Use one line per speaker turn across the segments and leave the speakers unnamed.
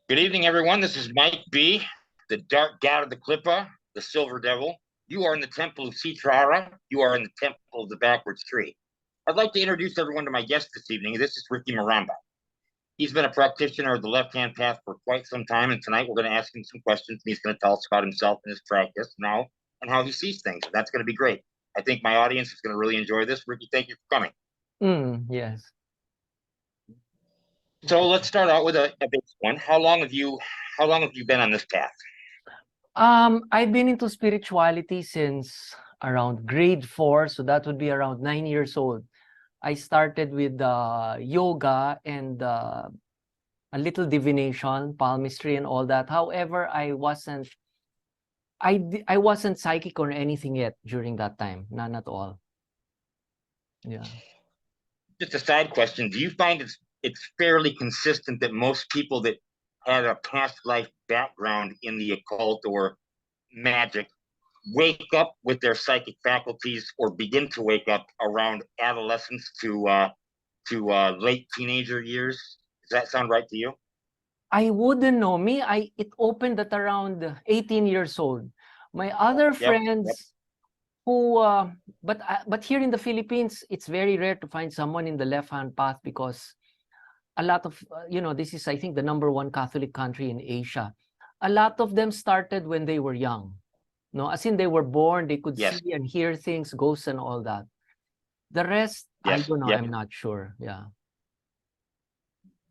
Good evening, everyone. This is Mike B., the dark god of the Klippa, the silver devil. You are in the temple of Citrara. You are in the temple of the backwards tree. I'd like to introduce everyone to my guest this evening. This is Ricky Miranda. He's been a practitioner of the left-hand path for quite some time, and tonight we're going to ask him some questions, and he's going to tell us about himself and his practice now and how he sees things. That's going to be great. I think my audience is going to really enjoy this. Ricky, thank you for coming.
Yes.
So let's start out with a basic one. How long have you been on this path?
I've been into spirituality since around grade 4, so that would be around 9 years old. I started with yoga and a little divination, palmistry, and all that. However, I wasn't psychic or anything yet during that time, none at all. Yeah.
Just a side question: do you find it's fairly consistent that most people that had a past life background in the occult or magic wake up with their psychic faculties or begin to wake up around adolescence to late teenager years? Does that sound right to you?
I wouldn't know. It opened at around 18 years old. My other friends who but here in the Philippines, it's very rare to find someone in the left-hand path because a lot of this is, I think, the #1 Catholic country in Asia. A lot of them started when they were young. No, as in they were born, they could
Yes.
see and hear things, ghosts and all that. The rest, I
Yes.
don't know.
Yep.
I'm not sure. Yeah.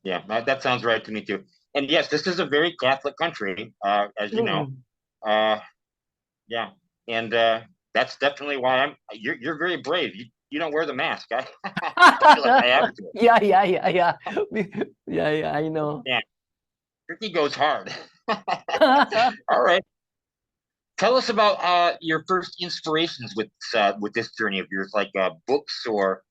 Yeah, that sounds right to me too. And yes, this is a very Catholic country, as you know. Uh, yeah, and that's definitely why you're very brave. You don't wear the mask. I feel like I have to.
Yeah. Yeah, I know.
Yeah, Ricky goes hard. All right. Tell us about your first inspirations with this journey of yours, like books or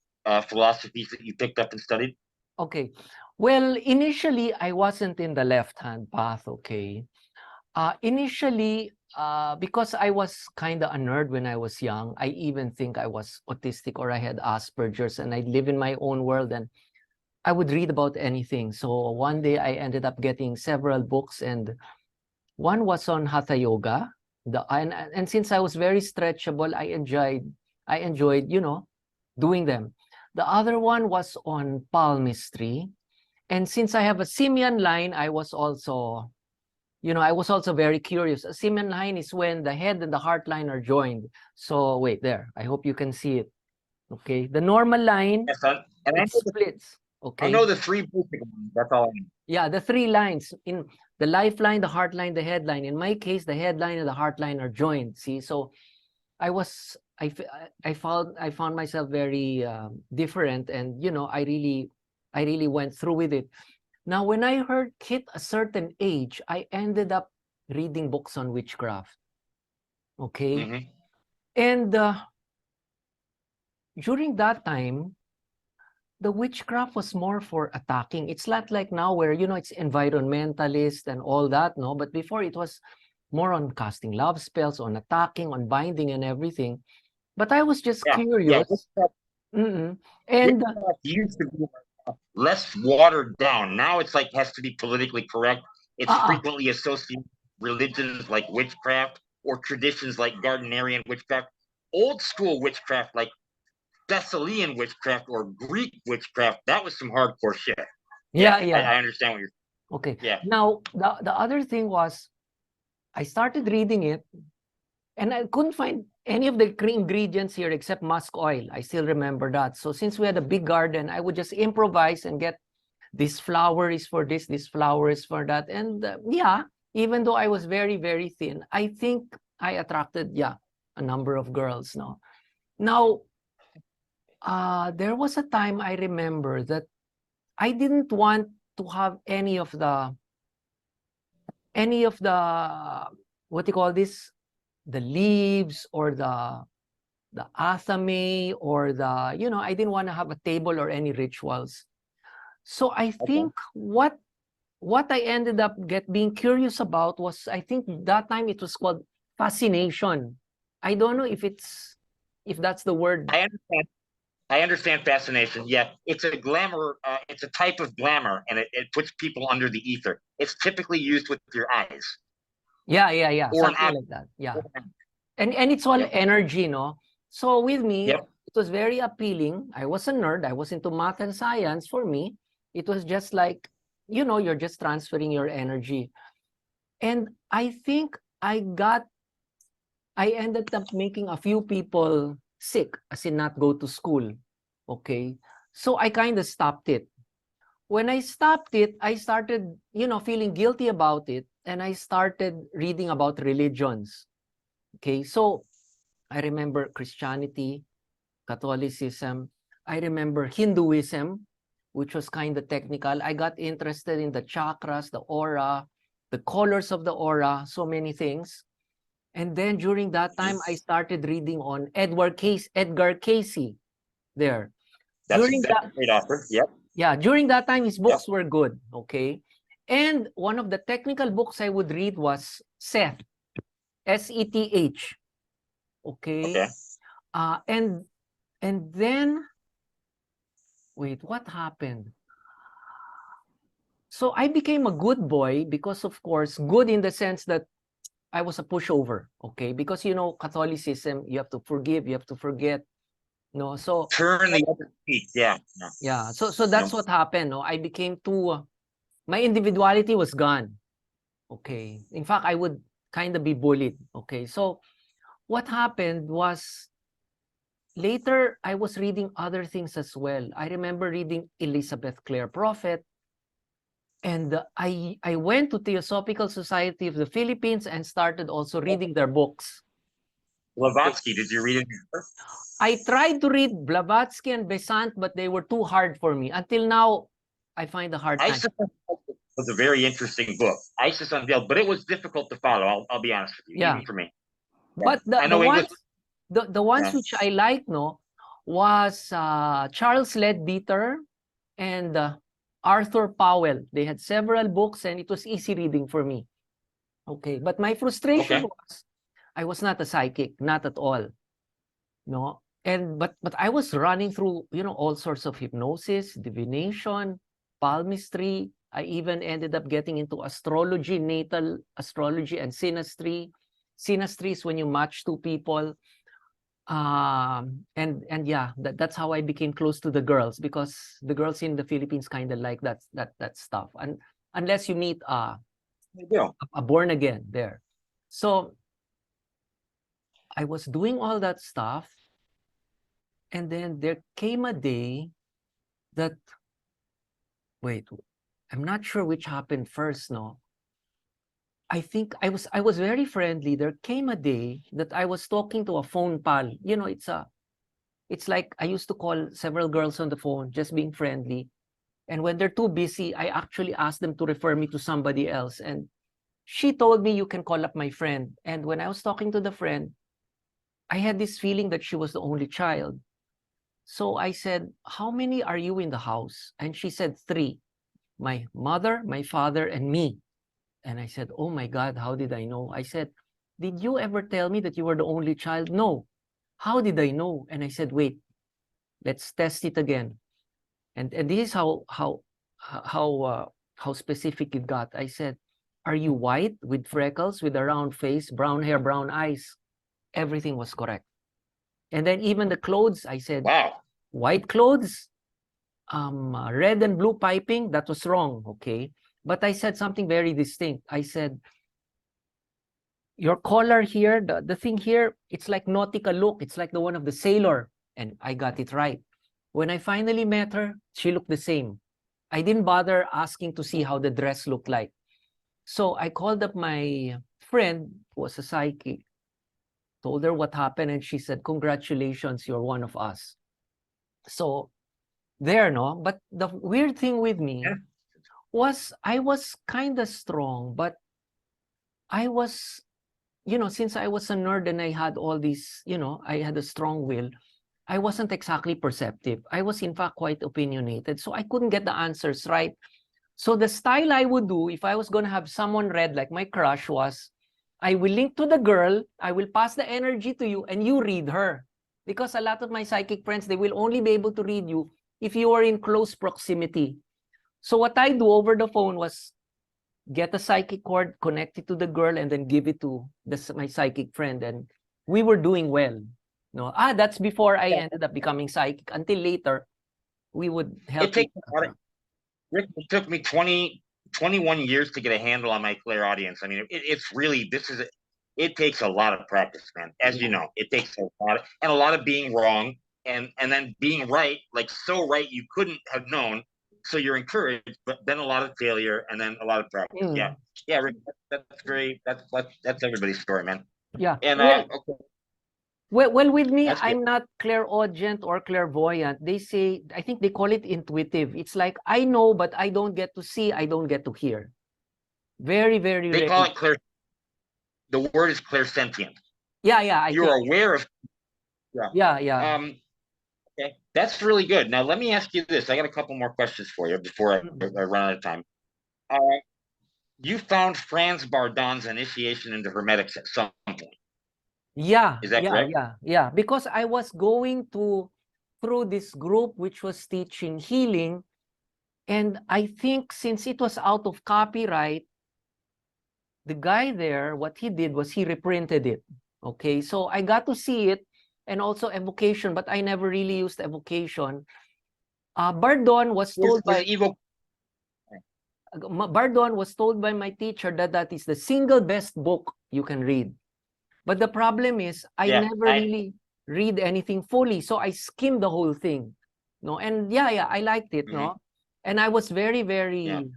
philosophies that you picked up and studied.
Okay. Well, initially, I wasn't in the left-hand path, okay? Initially, because I was kind of a nerd when I was young, I even think I was autistic or I had Asperger's, and I live in my own world and I would read about anything. So one day I ended up getting several books, and one was on Hatha Yoga. And since I was very stretchable, I enjoyed, doing them. The other one was on palmistry. And since I have a simian line, I was also very curious. A simian line is when the head and the heart line are joined. So wait, there. I hope you can see it. Okay. The normal line,
Yes, and
it splits.
I
Okay.
know the three basic ones. That's all I know.
Yeah, the 3 lines in the lifeline, the heart line, the head line. In my case, the head line and the heart line are joined. See, so I found myself very different, and I really went through with it. Now, when I hit a certain age, I ended up reading books on witchcraft. Okay,
Mm-hmm.
and during that time, the witchcraft was more for attacking. It's not like now where, it's environmentalist and all that, no? But before it was more on casting love spells, on attacking, on binding and everything. But I was just
Yeah.
curious. And
Witchcraft used to be less watered down. Now it's like has to be politically correct. It's
uh,
frequently associated with religions like witchcraft or traditions like Gardnerian witchcraft. Old school witchcraft like Thessalian witchcraft or Greek witchcraft, that was some hardcore shit. Yeah,
yeah.
I understand what you're
Okay.
yeah.
Now, the other thing was I started reading it, and I couldn't find any of the ingredients here except musk oil. I still remember that. So since we had a big garden, I would just improvise and get this flower is for this flower is for that. And even though I was very, very thin, I think I attracted, a number of girls. Now, there was a time I remember that I didn't want to have any of the what do you call this, the leaves or the athame or I didn't want to have a table or any rituals. So I think what I ended up being curious about was, I think that time it was called fascination. I don't know if that's the word.
I understand. I understand fascination. Yeah, it's a glamour. It's a type of glamour, and it puts people under the ether. It's typically used with your eyes
Yeah.
or an
Something
app.
like that. Yeah. And it's all
Yep.
energy, no? So with me,
Yep.
it was very appealing. I was a nerd. I was into math and science. For me, it was just like, you're just transferring your energy. And I think I ended up making a few people sick, as in not go to school. Okay. So I kind of stopped it. When I stopped it, I started, feeling guilty about it. And I started reading about religions. Okay. So I remember Christianity, Catholicism. I remember Hinduism, which was kind of technical. I got interested in the chakras, the aura, the colors of the aura, so many things. And then during that time, I started reading on Edgar Casey there.
That's a great offer. Yep.
During that time, his
Yep.
books were good. Okay. And one of the technical books I would read was Seth, Seth. Okay.
Okay.
And then, wait, what happened? So I became a good boy because, of course, good in the sense that I was a pushover, okay? Because, Catholicism, you have to forgive, you have to forget, no? So,
Turn the other cheek. Yeah. No.
yeah, so that's what happened, no? I became my individuality was gone, okay? In fact, I would kind of be bullied, okay? So what happened was, later, I was reading other things as well. I remember reading Elizabeth Clare Prophet, and I went to Theosophical Society of the Philippines and started also reading their books.
Blavatsky, did you read it?
I tried to read Blavatsky and Besant, but they were too hard for me. Until now, I find a hard time.
Isis was a very interesting book. Isis Unveiled, but it was difficult to follow. I'll be honest with you, even for me.
But
I know English.
The ones which I like, no, was Charles Leadbeater and Arthur Powell. They had several books, and it was easy reading for me. Okay, but my frustration was I was not a psychic, not at all. No, but I was running through, all sorts of hypnosis, divination, palmistry. I even ended up getting into astrology, natal astrology, and synastry. Synastry is when you match two people. And yeah, that's how I became close to the girls, because the girls in the Philippines kind of like that stuff. And unless you meet a born again there. So I was doing all that stuff, and then there came a day that, wait, I'm not sure which happened first, no. I think I was very friendly. There came a day that I was talking to a phone pal. It's like I used to call several girls on the phone, just being friendly. And when they're too busy, I actually asked them to refer me to somebody else. And she told me, you can call up my friend. And when I was talking to the friend, I had this feeling that she was the only child. So I said, how many are you in the house? And she said, 3. My mother, my father, and me. And I said, oh my God, how did I know? I said, did you ever tell me that you were the only child? No. How did I know? And I said, wait, let's test it again. And this is how specific it got. I said, are you white with freckles, with a round face, brown hair, brown eyes? Everything was correct. And then even the clothes, I said, wow, white clothes, red and blue piping, that was wrong, okay? But I said something very distinct. I said, your collar here, the thing here, it's like nautical look. It's like the one of the sailor. And I got it right. When I finally met her, she looked the same. I didn't bother asking to see how the dress looked like. So I called up my friend, who was a psychic, told her what happened, and she said, congratulations, you're one of us. So there, no? But the weird thing with me was I was kind of strong, but I was, since I was a nerd and I had all these, I had a strong will, I wasn't exactly perceptive. I was, in fact, quite opinionated. So I couldn't get the answers right. So the style I would do if I was going to have someone read like my crush was, I will link to the girl, I will pass the energy to you, and you read her. because a lot of my psychic friends, they will only be able to read you if you are in close proximity. So what I do over the phone was get a psychic cord, connect it to the girl, and then give it to my psychic friend. And we were doing well. No, that's before I ended up becoming psychic. Until later, we would help.
It takes a lot of, Rick, it took me 21 years to get a handle on my clairaudience. I mean, it's really, it takes a lot of practice, man. As you know, it takes a lot of being wrong and then being right, like so right you couldn't have known. So you're encouraged, but then a lot of failure and then a lot of practice. Yeah, Rick, that's very that's everybody's story, man.
Yeah.
And
okay. Well, with me,
That's good.
I'm not clairaudient or clairvoyant. They say, I think they call it intuitive. It's like, I know, but I don't get to see, I don't get to hear. Very, very
They call it clear. The word is clairsentient.
Yeah.
You're aware of.
Yeah.
Okay, that's really good. Now, let me ask you this. I got a couple more questions for you before I run out of time. You found Franz Bardon's initiation into Hermetics at some point.
Yeah.
Is that correct?
Yeah. Because I was going through this group which was teaching healing. And I think since it was out of copyright, the guy there, what he did was he reprinted it. Okay, so I got to see it, and also evocation, but I never really used evocation. Bardon was told Bardon was told by my teacher that is the single best book you can read. But the problem is I never really read anything fully, so I skimmed the whole thing. No, and I liked it, no, and I was very, very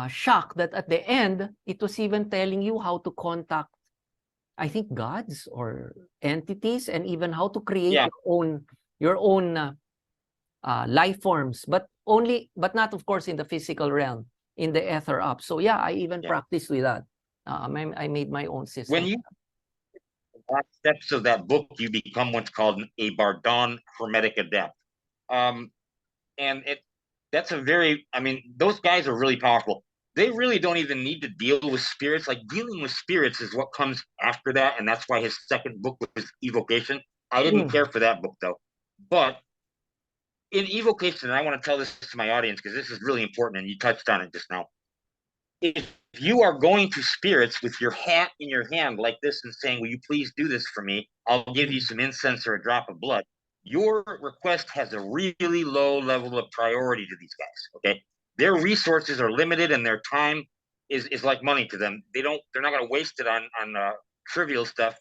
shocked that at the end it was even telling you how to contact, I think, gods or entities, and even how to create your own life forms, but not, of course, in the physical realm, in the ether up. So I even practiced with that. I made my own system.
When you steps of that book, you become what's called a Bardon Hermetic Adept. And that's a very, I mean, those guys are really powerful. They really don't even need to deal with spirits. Like, dealing with spirits is what comes after that, and that's why his second book was Evocation. I didn't care for that book, though. But in Evocation, and I want to tell this to my audience because this is really important, and you touched on it just now. If you are going to spirits with your hat in your hand like this and saying, will you please do this for me? I'll give you some incense or a drop of blood. Your request has a really low level of priority to these guys. Okay, their resources are limited, and their time is like money to them. They're not going to waste it on trivial stuff.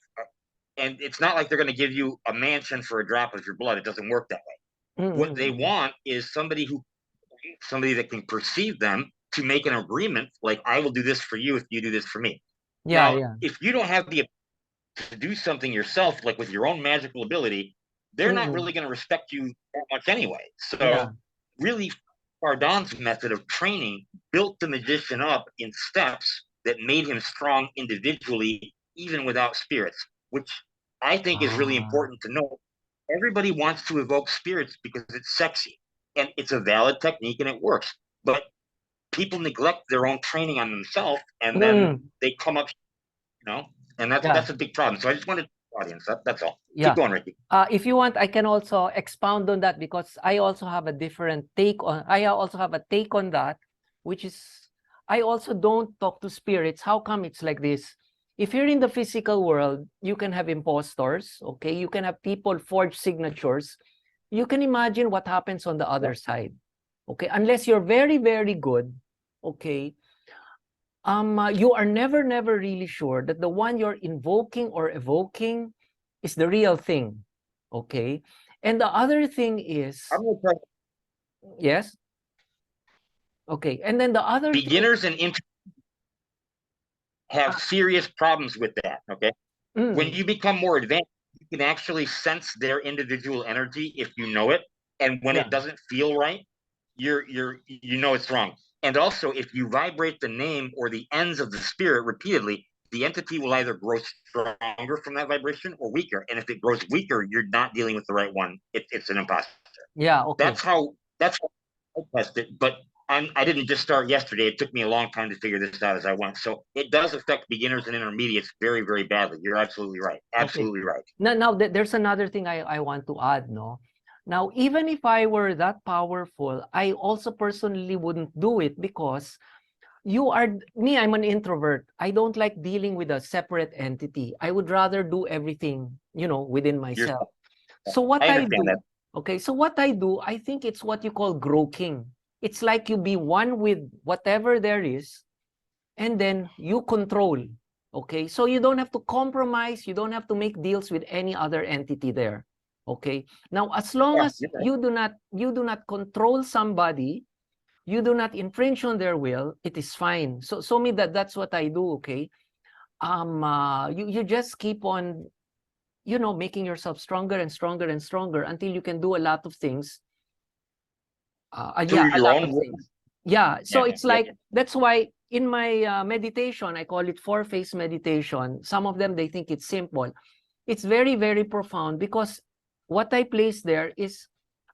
And it's not like they're going to give you a mansion for a drop of your blood. It doesn't work that way. What they want is somebody that can perceive them to make an agreement, like, I will do this for you if you do this for me. If you don't have the ability to do something yourself, like with your own magical ability, they're not really going to respect you that much anyway. So really, Bardon's method of training built the magician up in steps that made him strong individually, even without spirits, which I think is really important to know. Everybody wants to evoke spirits because it's sexy, and it's a valid technique, and it works. But people neglect their own training on themselves, and then they come up, and that's a big problem. So I just wanted audience. That's all. Keep going, Ricky.
If you want, I can also expound on that, because I also have a different take on. I also have a take on that, which is, I also don't talk to spirits. How come it's like this? If you're in the physical world, you can have impostors. Okay, you can have people forge signatures. You can imagine what happens on the other side. Okay, unless you're very, very good. Okay. You are never really sure that the one you're invoking or evoking is the real thing. Okay. And the other thing is, yes. Okay. And then the other
beginners and have serious problems with that. Okay. When you become more advanced, you can actually sense their individual energy if you know it. And when it doesn't feel right, you know it's wrong. And also, if you vibrate the name or the ends of the spirit repeatedly, the entity will either grow stronger from that vibration or weaker. And if it grows weaker, you're not dealing with the right one. It's an imposter.
Yeah, okay.
That's how I test it. But I didn't just start yesterday. It took me a long time to figure this out as I went. So it does affect beginners and intermediates very, very badly. You're absolutely right. Absolutely right.
Now there's another thing I want to add, no? Now, even if I were that powerful, I also personally wouldn't do it because I'm an introvert. I don't like dealing with a separate entity. I would rather do everything, within myself. So what
I
I
understand
do,
that.
okay, so what I do, I think it's what you call groking. It's like you be one with whatever there is, and then you control. Okay, so you don't have to compromise, you don't have to make deals with any other entity there. Okay, now as long as you do not control somebody, you do not infringe on their will, it is fine. So me that's what I do. Okay, you just keep on making yourself stronger and stronger and stronger until you can do a lot of things.
Through
A
your
lot
own
of
work.
things. Yeah, so
Yeah,
it's like that's why in my meditation, I call it 4-phase meditation. Some of them, they think it's simple. It's very, very profound because what I place there is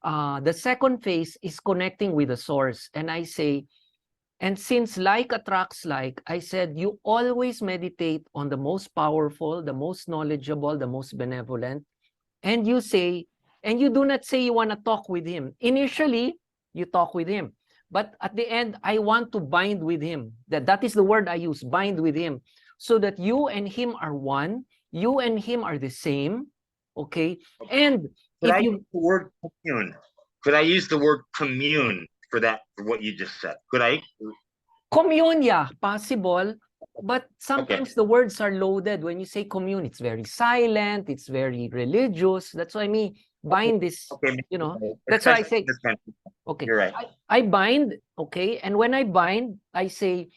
the second phase is connecting with the source. And I say, and since like attracts like, I said, you always meditate on the most powerful, the most knowledgeable, the most benevolent. And you say, and you do not say you want to talk with him. Initially, you talk with him. But at the end, I want to bind with him. That is the word I use, bind with him. So that you and him are one. You and him are the same. Okay? And
could I use the word commune? Could I use the word commune for that, for what you just said? Could I?
Commune, yeah, possible. But sometimes the words are loaded. When you say commune, it's very silent. It's very religious. That's why I mean, bind this, that's why I say, okay,
you're right.
I bind, okay, and when I bind, I say,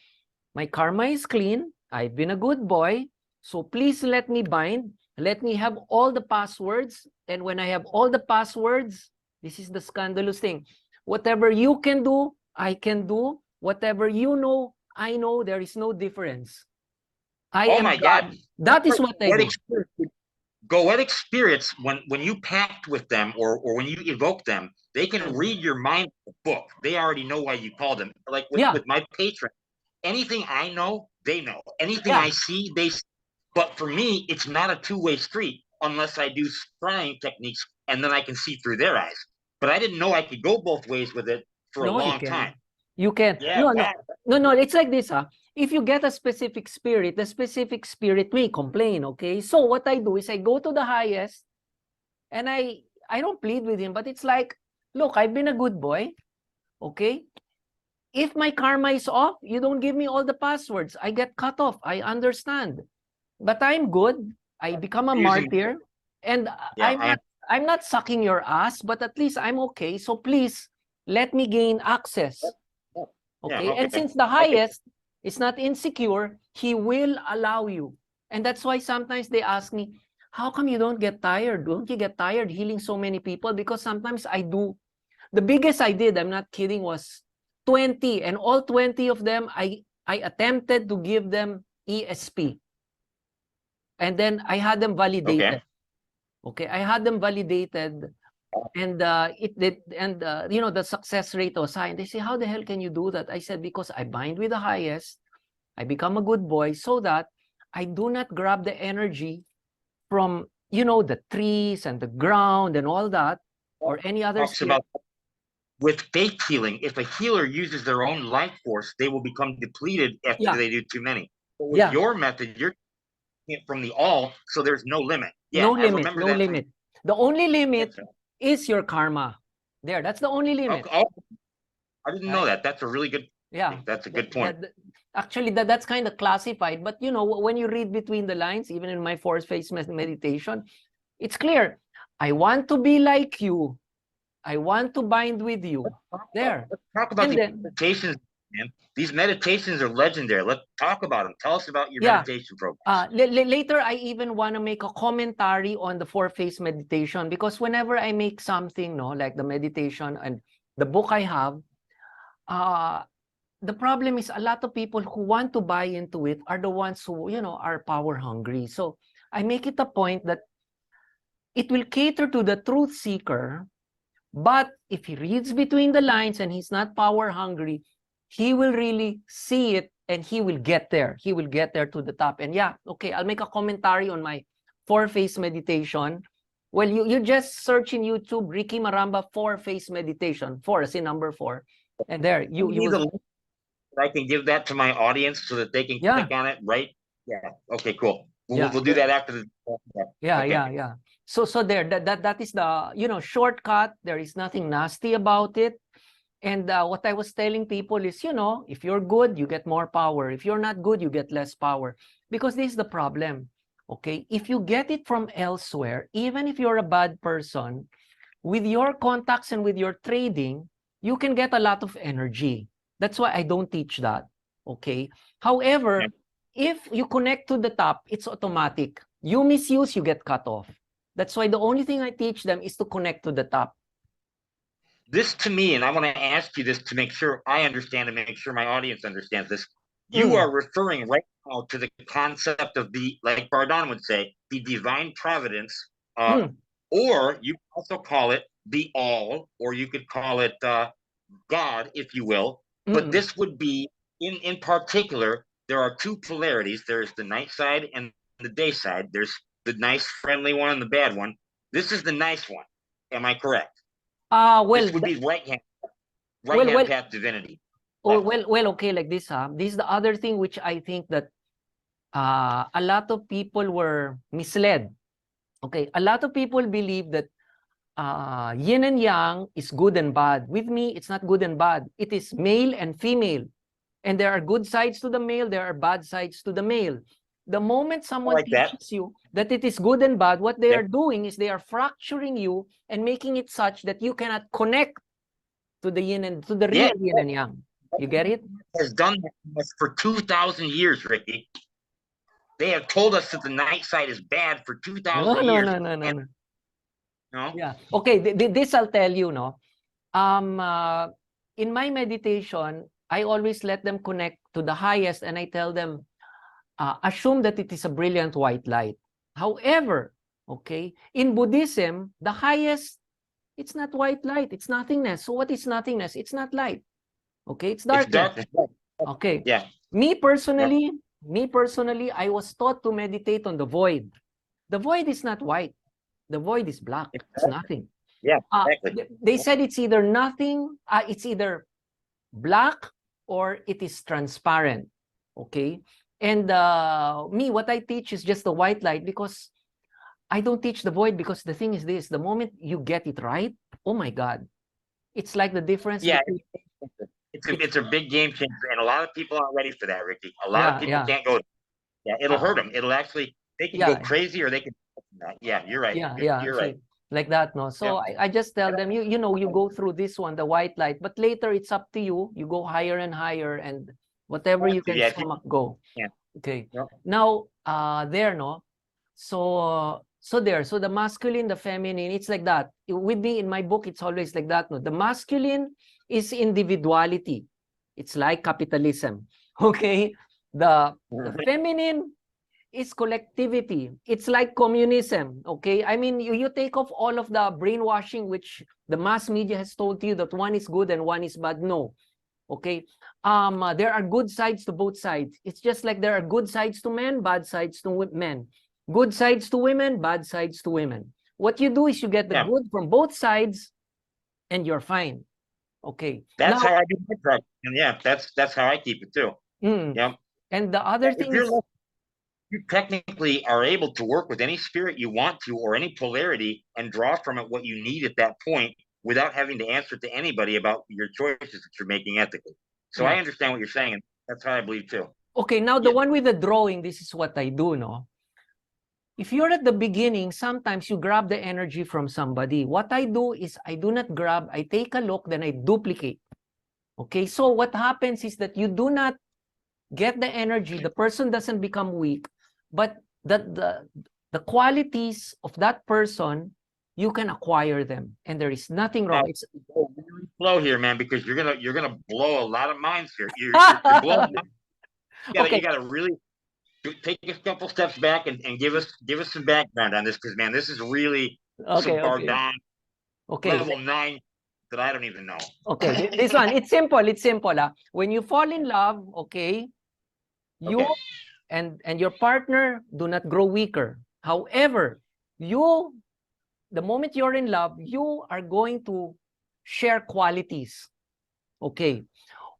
my karma is clean, I've been a good boy, so please let me bind, let me have all the passwords, and when I have all the passwords, this is the scandalous thing, whatever you can do, I can do, whatever you know, I know, there is no difference. I am
my
God.
God.
That is what I do.
What experience when you pact with them or when you evoke them, they can read your mind book. They already know why you called them. Like with my patron, anything I know, they know. Anything I see, they see. But for me, it's not a two-way street unless I do scrying techniques and then I can see through their eyes. But I didn't know I could go both ways with it for a long time.
You can.
Yeah,
no. It's like this, If you get a specific spirit, the specific spirit may complain, okay? So what I do is I go to the highest and I don't plead with him, but it's like, look, I've been a good boy, okay? If my karma is off, you don't give me all the passwords. I get cut off. I understand. But I'm good. I become a martyr. And I'm not sucking your ass, but at least I'm okay. So please let me gain access. Okay. And since the highest is not insecure, he will allow you. And that's why sometimes they ask me, how come you don't get tired? Don't you get tired healing so many people? Because sometimes I do. The biggest I did, I'm not kidding, was 20. And all 20 of them, I attempted to give them ESP. And then I had them validated. Okay. I had them validated. And it did, and the success rate was high. And they say, how the hell can you do that? I said, because I bind with the highest, I become a good boy so that I do not grab the energy from, the trees and the ground and all that, or any other spirit.
With faith healing, if a healer uses their own life force, they will become depleted after they do too many. But with your method, you're from the all, so there's no limit.
No limit. The only limit is your karma. That's the only limit.
I didn't know that. That's a really good. That's a good point.
Actually, that's kind of classified, but when you read between the lines, even in my 4-phase meditation, it's clear. I want to be like you. I want to bind with you. Let's
talk about these meditations, man. These meditations are legendary. Let's talk about them. Tell us about your meditation program.
Later, I even want to make a commentary on the 4-phase meditation, because whenever I make something, like the meditation and the book I have, the problem is a lot of people who want to buy into it are the ones who, are power hungry. So I make it a point that it will cater to the truth seeker But if he reads between the lines and he's not power hungry, he will really see it and he will get there. He will get there to the top. And yeah, okay, I'll make a commentary on my 4-phase meditation. Well, you just search in YouTube Ricky Maramba 4-phase meditation. 4 as in number 4. And there you will.
I can give that to my audience so that they can click on it, right? Yeah. Okay, cool. We'll do that after the.
Yeah. So there, that is the shortcut. There is nothing nasty about it. And what I was telling people is, if you're good, you get more power. If you're not good, you get less power. Because this is the problem. Okay, if you get it from elsewhere, even if you're a bad person, with your contacts and with your trading, you can get a lot of energy. That's why I don't teach that. Okay. However, if you connect to the top, it's automatic. You misuse, you get cut off. That's why the only thing I teach them is to connect to the top.
This to me, and I want to ask you this to make sure I understand and make sure my audience understands this. You are referring right now to the concept of the, like Bardon would say, the divine providence, or you also call it the all, or you could call it God, if you will. But this would be, in particular, there are two polarities. There's the night side and the day side. There's the nice, friendly one and the bad one. This is the nice one. Am I correct?
Well,
this would be right hand path divinity.
Well, okay, like this, this is the other thing which I think that a lot of people were misled. Okay, a lot of people believe that yin and yang is good and bad. With me, it's not good and bad. It is male and female. And there are good sides to the male, there are bad sides to the male. The moment someone teaches you that it is good and bad, what they are doing is they are fracturing you and making it such that you cannot connect to the yin and to the real yin and yang. You get it?
Has done that for 2,000 years, Ricky. They have told us that the night side is bad for 2,000 years.
No. Yeah. Okay, this I'll tell you, no. In my meditation, I always let them connect to the highest and I tell them, assume that it is a brilliant white light. However, okay, in Buddhism, the highest, it's not white light, it's nothingness. So what is nothingness? It's not light. Okay, it's darkness. Okay.
Yeah.
Me personally, I was taught to meditate on the void. The void is not white. The void is black. It's nothing.
Yeah, exactly.
They said it's either nothing, it's either black or it is transparent. Okay. And me, what I teach is just the white light because I don't teach the void because the thing is this, the moment you get it right, oh my God, it's like the difference.
Yeah, it's a big game changer. And a lot of people aren't ready for that, Ricky. A lot of people can't go. Yeah, it'll hurt them. It'll actually, they can go crazy or they can. Yeah, you're right. You're right.
Like that, no. So I just tell them, you go through this one, the white light, but later it's up to you. You go higher and higher, and whatever you can stomach, go.
Yeah.
Okay. Now, there, no. So the masculine, the feminine, it's like that. With me in my book, it's always like that. No, the masculine is individuality. It's like capitalism. Okay. The feminine is collectivity. It's like communism. Okay. I mean, you take off all of the brainwashing which the mass media has told you that one is good and one is bad. No. Okay. There are good sides to both sides. It's just like there are good sides to men, bad sides to men. Good sides to women, bad sides to women. What you do is you get the good from both sides and you're fine. Okay.
That's how I do my practice. And yeah, that's how I keep it too. Yeah.
And the other thing is,
you technically are able to work with any spirit you want to or any polarity and draw from it what you need at that point without having to answer to anybody about your choices that you're making ethically. So I understand what you're saying, and that's how I believe too.
Okay, now the one with the drawing, this is what I do, no? If you're at the beginning, sometimes you grab the energy from somebody. What I do is I do not grab, I take a look, then I duplicate. Okay, so what happens is that you do not get the energy, the person doesn't become weak, but the qualities of that person, you can acquire them, and there is nothing wrong. It's
really slow here, man, because you're gonna blow a lot of minds here. You're blowing. You gotta really take a couple steps back and give us some background on this, because man, this is really some Bardon
Okay.
level 9 that I don't even know.
Okay, this one, it's simple. It's simple. When you fall in love, okay, you
Okay.
and your partner do not grow weaker. However, the moment you're in love, you are going to share qualities. Okay.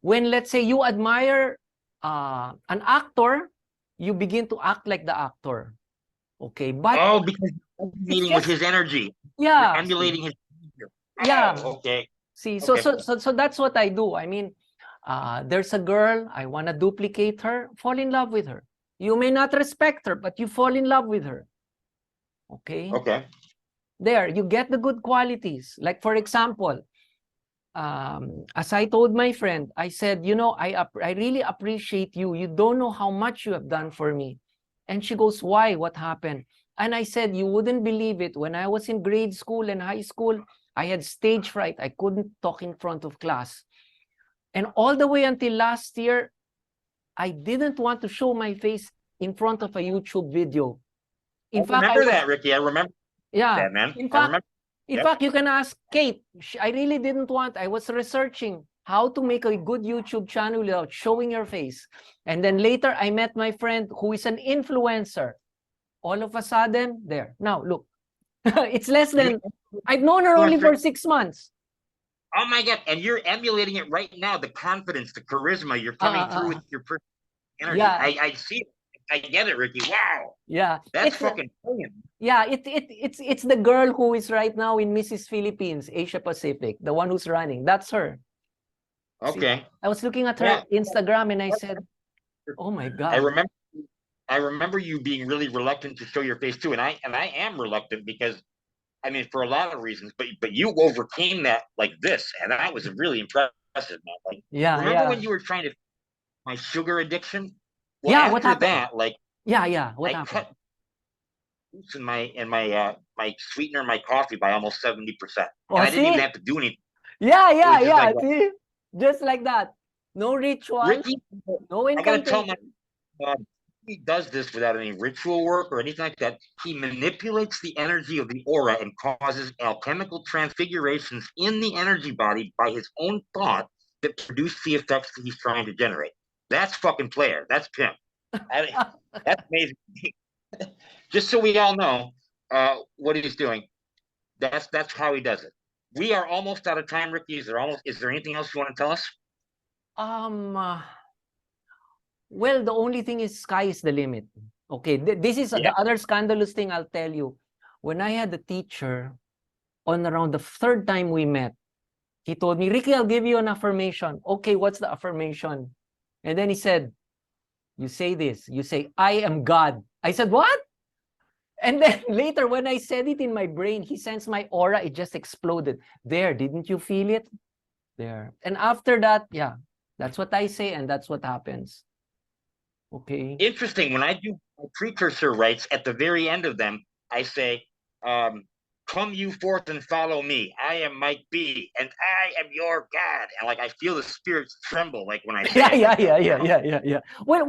When, let's say, you admire an actor, you begin to act like the actor. Okay. But
Because you're
it's
meeting with
just,
his energy. You're
yeah.
emulating his behavior.
Yeah.
Okay.
See, so
Okay.
that's what I do. I mean, there's a girl, I want to duplicate her, fall in love with her. You may not respect her, but you fall in love with her. Okay.
Okay.
There, you get the good qualities. Like, for example, as I told my friend, I said, you know, I really appreciate you. You don't know how much you have done for me. And she goes, why? What happened? And I said, you wouldn't believe it. When I was in grade school and high school, I had stage fright. I couldn't talk in front of class. And all the way until last year, I didn't want to show my face in front of a YouTube video. In fact,
remember that, Ricky. I remember
yeah.
that, man.
In
I
fact,
remember.
in fact, you can ask Kate. I really didn't want. I was researching how to make a good YouTube channel without showing your face. And then later, I met my friend who is an influencer. All of a sudden, there. Now, look. It's less than, I've known her only for 6 months.
Oh my God. And you're emulating it right now. The confidence, the charisma, you're coming through with your energy.
Yeah.
I see it. I get it, Ricky. Wow.
Yeah.
That's fucking brilliant.
Yeah, it's the girl who is right now in Mrs. Philippines, Asia Pacific, the one who's running. That's her.
Okay.
See, I was looking at her Instagram and I said, oh my God.
I remember you being really reluctant to show your face too. And I am reluctant because, I mean, for a lot of reasons, but you overcame that like this. And that was really impressive, man. Like, remember when you were trying to my sugar addiction? Well,
yeah, what happened?
that, like,
what
I
happened?
cut in my sweetener in my coffee by almost 70%.
Oh,
and I didn't even have to do anything.
Yeah,
like
see? Just like that. No ritual,
Ricky,
no
I gotta tell
incantation.
he does this without any ritual work or anything like that. He manipulates the energy of the aura and causes alchemical transfigurations in the energy body by his own thought that produce the effects that he's trying to generate. That's fucking player. That's pimp. That's amazing. Just so we all know what he's doing. That's how he does it. We are almost out of time, Ricky. Is there anything else you want to tell us?
Well, the only thing is sky is the limit. Okay, this is the other scandalous thing I'll tell you. When I had a teacher, on around the 3rd time we met, he told me, Ricky, I'll give you an affirmation. Okay, what's the affirmation? And then he said, you say this, you say, I am God. I said, what? And then later when I said it in my brain, he sensed my aura, it just exploded. There, didn't you feel it? There. And after that, yeah, that's what I say and that's what happens. Okay.
Interesting. When I do my precursor rites, at the very end of them, I say, come you forth and follow me. I am Mike B, and I am your God. And like I feel the spirits tremble, like when I say
yeah. Well,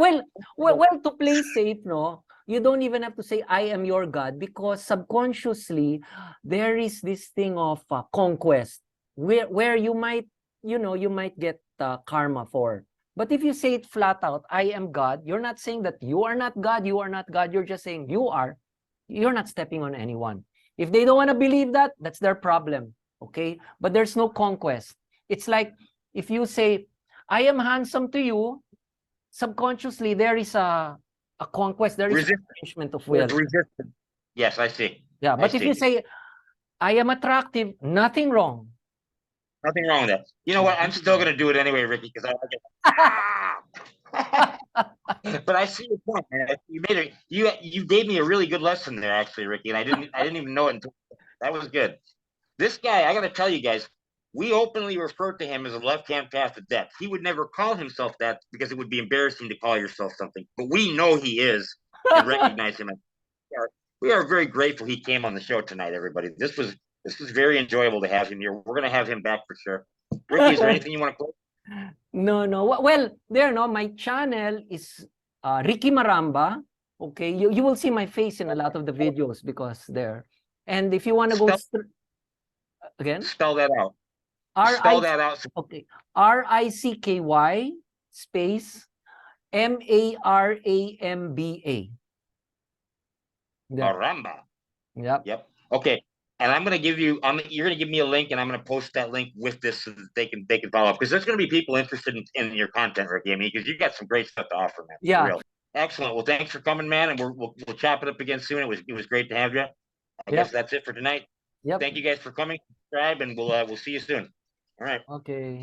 to play safe, no, you don't even have to say I am your God, because subconsciously there is this thing of conquest where you might, you might get karma for. But if you say it flat out, I am God, you're not saying that you are not God, you are not God. You're just saying you are. You're not stepping on anyone. If they don't want to believe that, that's their problem. Okay? But there's no conquest. It's like if you say, I am handsome to you, subconsciously there is a conquest, there is a arrangement of will.
Resistance. Yes, I see.
Yeah, but if you say, I am attractive, nothing wrong.
Nothing wrong with that. You know what? I'm still going to do it anyway, Ricky, because I like it. But I see your point, man. You made it. You gave me a really good lesson there, actually, Ricky, and I didn't even know it until that was good. This guy, I got to tell you guys, we openly refer to him as a left-hand path to death. He would never call himself that because it would be embarrassing to call yourself something. But we know he is and recognize him. We are very grateful he came on the show tonight, everybody. This was very enjoyable to have him here. We're going to have him back for sure. Ricky, is there anything you want to play?
No. Well, my channel is Ricky Maramba. Okay, you will see my face in a lot of the videos because there. And if you want to go, Again?
Spell that out.
R
Spell
I
that out.
Okay. RICKY space MARAMBA. Yeah.
Caramba.
Yep.
Yep. Okay. And I'm gonna give you. You're gonna give me a link, and I'm gonna post that link with this so that they can follow up because there's gonna be people interested in your content, Ricky. I mean, because you got some great stuff to offer, man. For
Yeah.
real. Excellent. Well, thanks for coming, man, and we'll chop it up again soon. It was great to have you. I guess that's it for tonight.
Yep.
Thank you guys for coming. Subscribe, and we'll see you soon. All right.
Okay.